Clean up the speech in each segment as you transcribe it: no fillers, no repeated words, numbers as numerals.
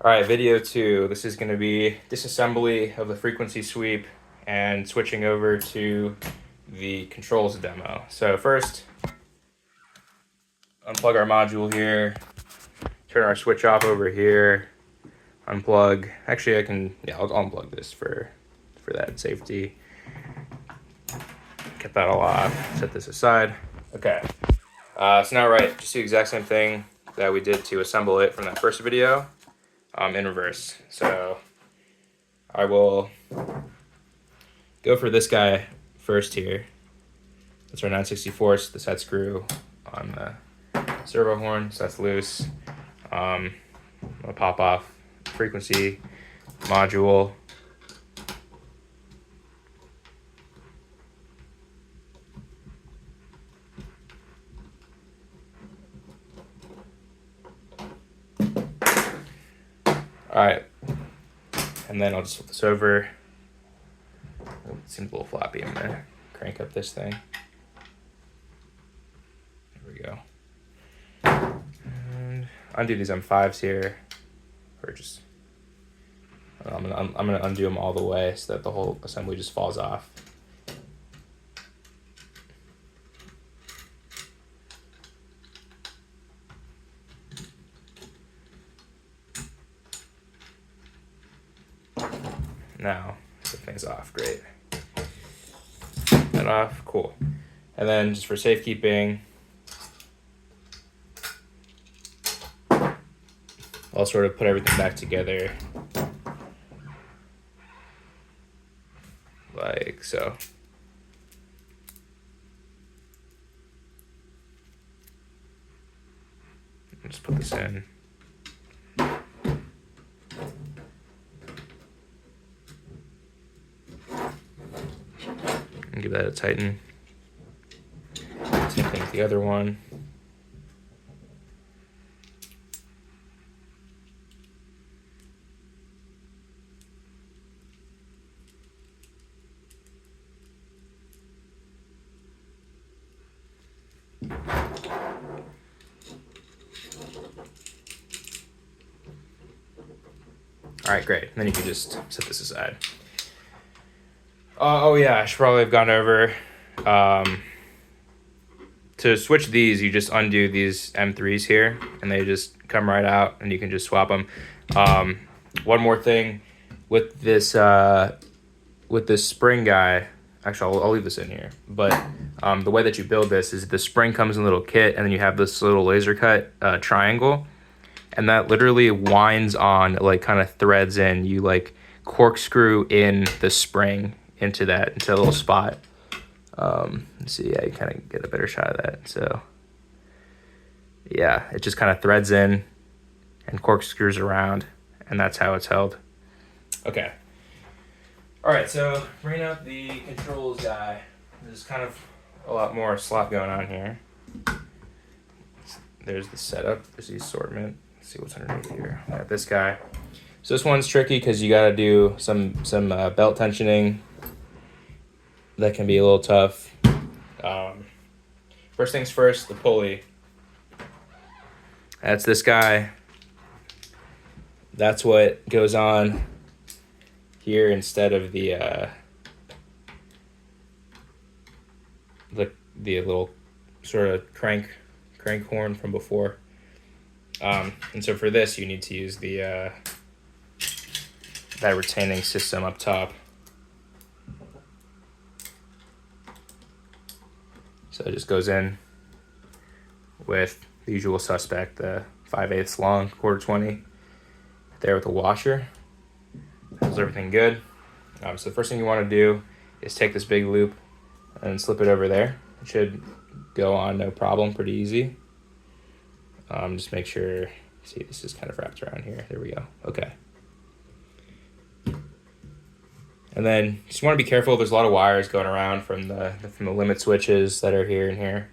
All right, video 2. This is going to be disassembly of the frequency sweep and switching over to the controls demo. So first, unplug our module here, turn our switch off over here, unplug. Actually, I'll unplug this for that safety. Get that all off, set this aside. Okay, so now just do the exact same thing that we did to assemble it from that first video. In reverse. So I will go for this guy first here. That's our 9/64, the set screw on the servo horn, so that's loose. I'm gonna pop off frequency module. All right, and then I'll just flip this over. Oh, it seems a little floppy. I'm gonna crank up this thing. There we go. And undo these M5s here, or just I'm gonna undo them all the way so that the whole assembly just falls off. Now, the thing's off, great. That off, cool. And then just for safekeeping, I'll sort of put everything back together like so. Just put this in. And give that a tighten. Same thing with the other one. All right, great. Then you can just set this aside. Oh yeah, I should probably have gone over. To switch these, you just undo these M3s here, and they just come right out, and you can just swap them. One more thing with this spring guy. Actually, I'll leave this in here. But the way that you build this is the spring comes in a little kit, and then you have this little laser cut triangle, and that literally winds on, like kind of threads in. You like corkscrew in the spring into a little spot. Let's see, yeah, you kind of get a better shot of that. So yeah, it just kind of threads in and corkscrews around, and that's how it's held. Okay. All right, so bring up the controls guy. There's kind of a lot more slop going on here. There's the setup, there's the assortment. Let's see what's underneath here. I got this guy. So this one's tricky because you got to do some belt tensioning. That can be a little tough. First things first, the pulley. That's this guy. That's what goes on here instead of the little sort of crank horn from before. And so for this, you need to use the that retaining system up top. So it just goes in with the usual suspect, the 5/8 long, 1/4-20, there with the washer. Holds everything good. So the first thing you want to do is take this big loop and slip it over there. It should go on no problem, pretty easy. Just make sure, see, this is kind of wrapped around here. There we go. Okay. And then just want to be careful. There's a lot of wires going around from the limit switches that are here and here.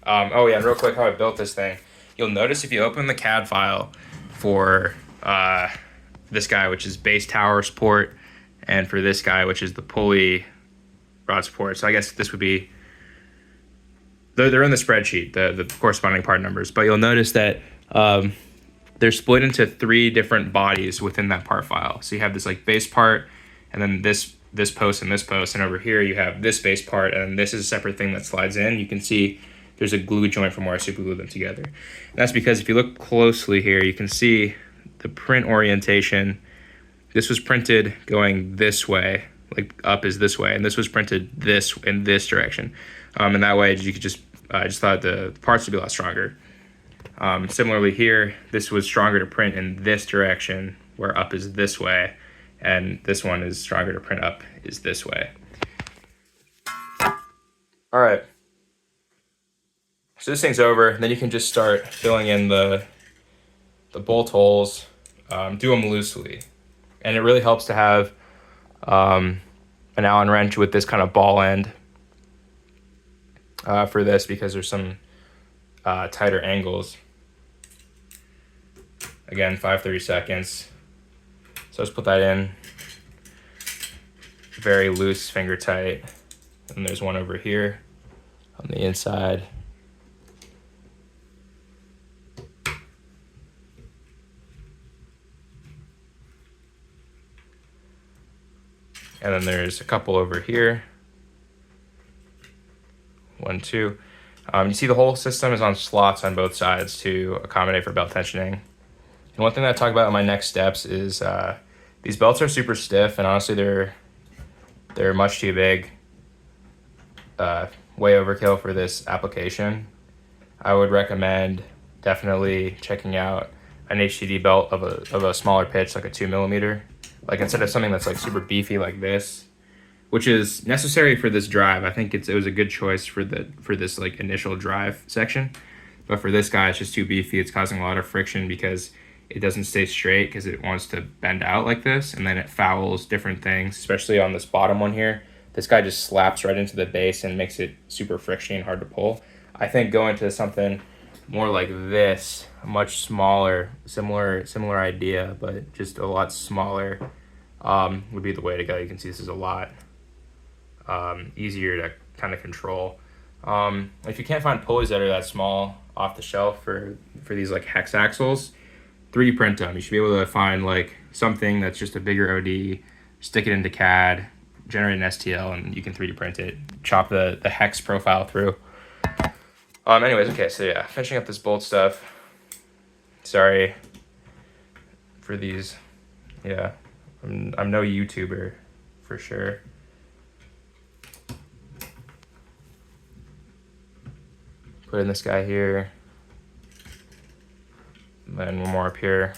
Oh yeah, and real quick, how I built this thing. You'll notice if you open the CAD file for this guy, which is base tower support, and for this guy, which is the pulley rod support. So I guess this would be, they're in the spreadsheet, the corresponding part numbers. But you'll notice that they're split into 3 different bodies within that part file. So you have this like base part, and then this post and this post, and over here you have this base part, and this is a separate thing that slides in. You can see there's a glue joint from where I super glued them together. And that's because if you look closely here, you can see the print orientation. This was printed going this way, like up is this way, and this was printed this in this direction. And that way you could just, I just thought the parts would be a lot stronger. Similarly here, this was stronger to print in this direction, where up is this way, and this one is stronger to print up is this way. All right. So this thing's over, then you can just start filling in the bolt holes, do them loosely. And it really helps to have an Allen wrench with this kind of ball end for this, because there's some tighter angles. Again, 5/32. So let's put that in. Very loose, finger tight. And there's one over here on the inside. And then there's a couple over here. 1, 2. You see the whole system is on slots on both sides to accommodate for belt tensioning. And one thing that I talk about in my next steps is these belts are super stiff, and honestly they're much too big, way overkill for this application. I would recommend definitely checking out an HDD belt of a smaller pitch, like a 2mm. Like instead of something that's like super beefy like this, which is necessary for this drive. I think it was a good choice for this like initial drive section. But for this guy, it's just too beefy. It's causing a lot of friction because it doesn't stay straight because it wants to bend out like this, and then it fouls different things, especially on this bottom one here. This guy just slaps right into the base and makes it super frictiony and hard to pull. I think going to something more like this, much smaller, similar idea, but just a lot smaller, would be the way to go. You can see this is a lot easier to kind of control. If you can't find pulleys that are that small off the shelf for these like hex axles, 3D print them. You should be able to find like something that's just a bigger OD, stick it into CAD, generate an STL, and you can 3D print it, chop the hex profile through. Anyways, okay, so yeah, finishing up this bolt stuff. Sorry for these. Yeah, I'm no YouTuber for sure. Put in this guy here. And then one more up here.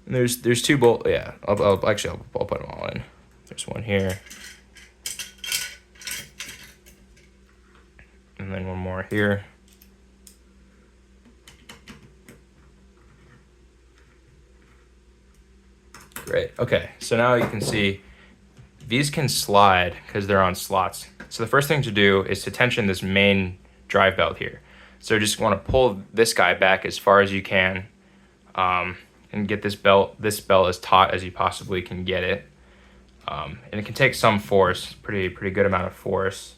And there's 2 bolts. Yeah, I'll put them all in. There's one here. And then one more here. Great. Okay, so now you can see these can slide because they're on slots. So the first thing to do is to tension this main drive belt here. So just want to pull this guy back as far as you can, and get this belt as taut as you possibly can get it. And it can take some force, pretty good amount of force.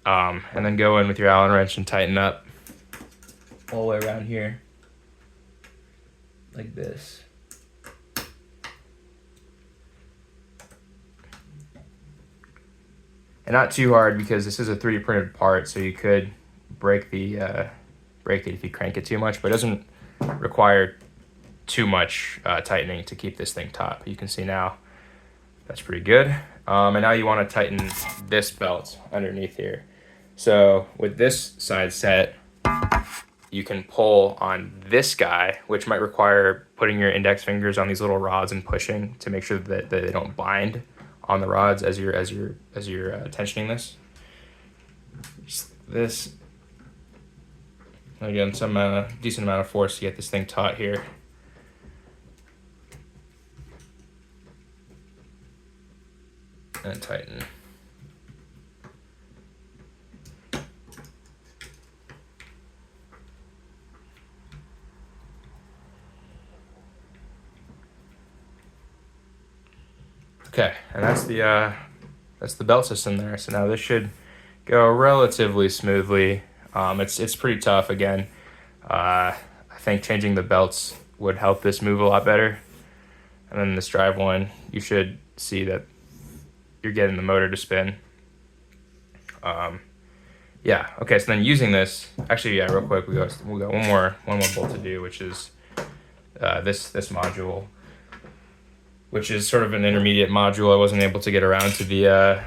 And then go in with your Allen wrench and tighten up all the way around here, like this. And not too hard because this is a 3D printed part, so you could break it if you crank it too much, but it doesn't require too much tightening to keep this thing taut. You can see now that's pretty good. And now you want to tighten this belt underneath here. So with this side set, you can pull on this guy, which might require putting your index fingers on these little rods and pushing to make sure that they don't bind on the rods as you're tensioning this. Just this. Again, some decent amount of force to get this thing taut here. And tighten. Okay, and that's the belt system there. So now this should go relatively smoothly. It's pretty tough again. I I think changing the belts would help this move a lot better. And then this drive one, you should see that you're getting the motor to spin. Yeah, okay, so then using this, actually, yeah, real quick, we got one more bolt to do, which is this module, which is sort of an intermediate module. I wasn't able to get around to the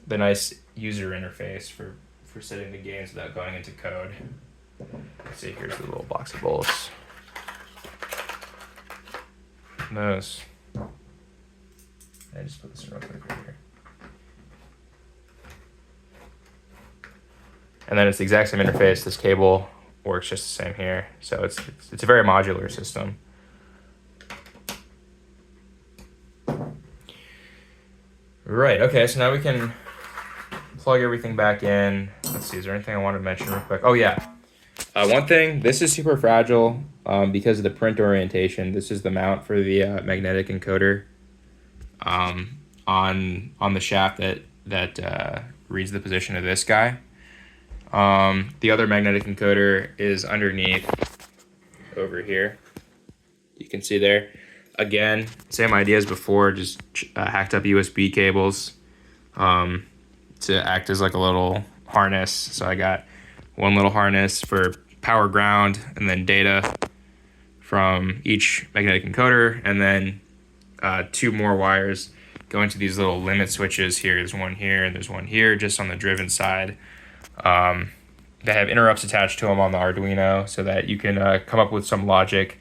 nice user interface for setting the gains without going into code. Let's see, here's the little box of bolts. Those. I just put this in real quick right here. And then it's the exact same interface. This cable works just the same here. So it's a very modular system. Right, okay, so now we can plug everything back in. Let's see, is there anything I wanted to mention real quick? Oh yeah, one thing, this is super fragile because of the print orientation. This is the mount for the magnetic encoder on the shaft that reads the position of this guy. The other magnetic encoder is underneath over here. You can see there. Again, same idea as before, just hacked up USB cables to act as like a little harness. So I got one little harness for power ground and then data from each magnetic encoder, and then 2 more wires going to these little limit switches here. There's one here and there's one here just on the driven side. They have interrupts attached to them on the Arduino so that you can come up with some logic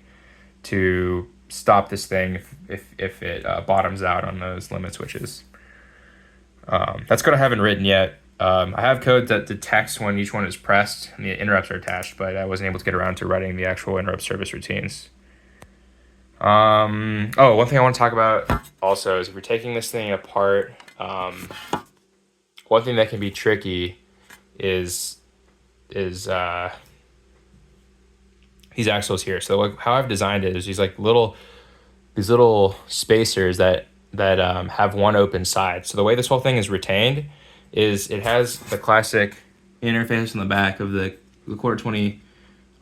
to stop this thing if it bottoms out on those limit switches. That's code I haven't written yet. I have code that detects when each one is pressed and the interrupts are attached, but I wasn't able to get around to writing the actual interrupt service routines. One thing I want to talk about also is if you're taking this thing apart, one thing that can be tricky is these axles here. So how I've designed it is these little spacers that have one open side. So the way this whole thing is retained is it has the classic interface on the back of the quarter 20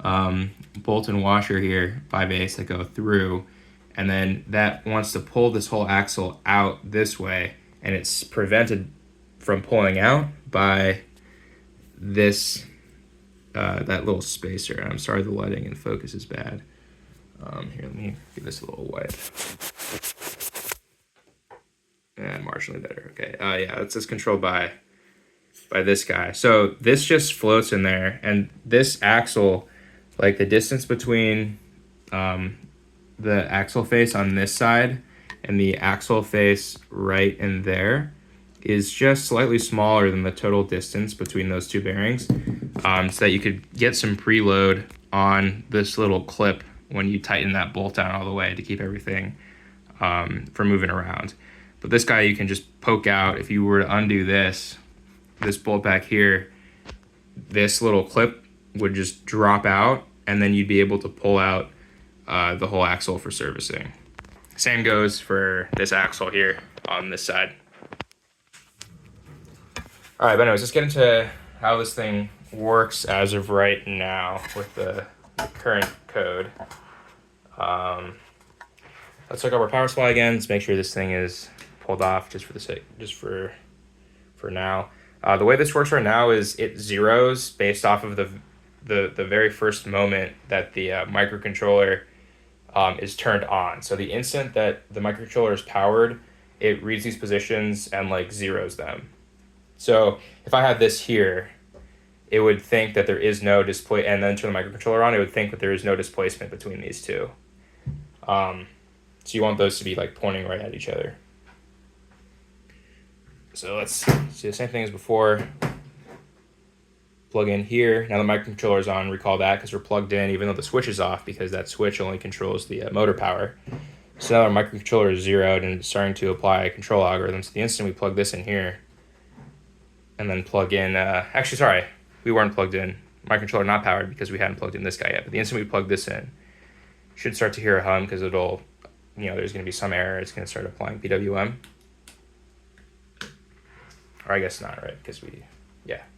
bolt and washer here, 5/8 that go through, and then that wants to pull this whole axle out this way, and it's prevented from pulling out by this that little spacer. I'm sorry the lighting and focus is bad. Here, let me give this a little wipe. And marginally better. Okay. Yeah, it's just controlled by this guy. So this just floats in there, and this axle, like the distance between the axle face on this side and the axle face right in there is just slightly smaller than the total distance between those two bearings, so that you could get some preload on this little clip when you tighten that bolt down all the way to keep everything from moving around. But this guy you can just poke out. If you were to undo this bolt back here, this little clip would just drop out, and then you'd be able to pull out the whole axle for servicing. Same goes for this axle here on this side. All right, but anyways, let's get into how this thing works as of right now with the current code. Let's look up our power supply again. Let's make sure this thing is pulled off just for now. The way this works right now is it zeros based off of the very first moment that the microcontroller is turned on. So the instant that the microcontroller is powered, it reads these positions and like zeros them. So if I had this here, it would think that there is no display, and then turn the microcontroller on, it would think that there is no displacement between these two. So you want those to be like pointing right at each other. So let's see the same thing as before. Plug in here. Now the microcontroller is on. Recall that because we're plugged in, even though the switch is off, because that switch only controls the motor power. So now our microcontroller is zeroed and starting to apply control algorithms. The instant we plug this in here, and then plug in, actually, sorry, we weren't plugged in. Microcontroller not powered because we hadn't plugged in this guy yet. But the instant we plug this in, you should start to hear a hum because it'll, there's going to be some error. It's going to start applying PWM. Or I guess not, right? Because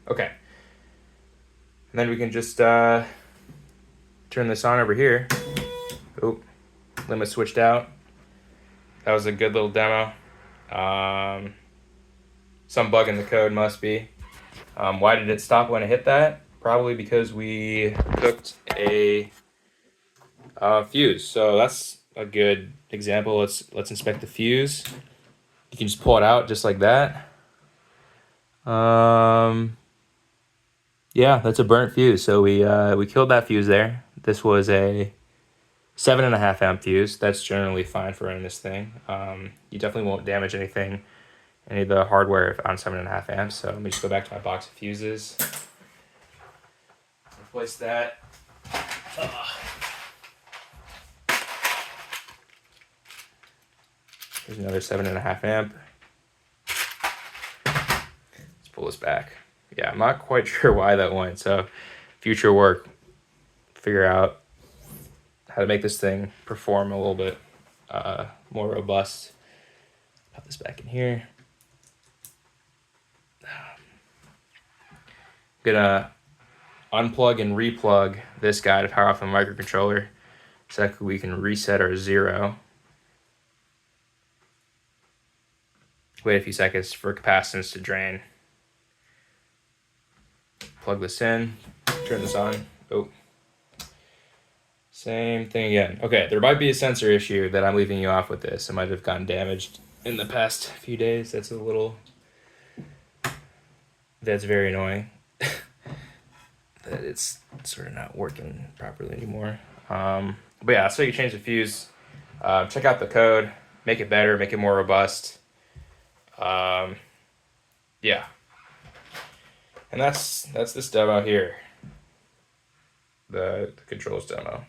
okay. And then we can just turn turn this on over here. Oop, limit switched out. That was a good little demo. Some bug in the code must be. Why did it stop when it hit that? Probably because we cooked a fuse. So that's a good example. Let's inspect the fuse. You can just pull it out just like that. Yeah, that's a burnt fuse. So we killed that fuse there. This was a 7.5 amp fuse. That's generally fine for running this thing. You definitely won't damage anything, any of the hardware on 7.5 amps. So let me just go back to my box of fuses. Replace that. Here's another 7.5 amp. Let's pull this back. Yeah, I'm not quite sure why that went. So future work, figure out how to make this thing perform a little bit more robust. Put this back in here. I'm gonna unplug and replug this guy to power off the microcontroller so that we can reset our 0. Wait a few seconds for capacitance to drain. Plug this in, turn this on. Oh, same thing again. Okay, there might be a sensor issue that I'm leaving you off with this. It might have gotten damaged in the past few days. That's very annoying. That it's sort of not working properly anymore. But yeah, so you change the fuse. Check out the code, make it better, make it more robust. Yeah. And that's this demo here. The controls demo.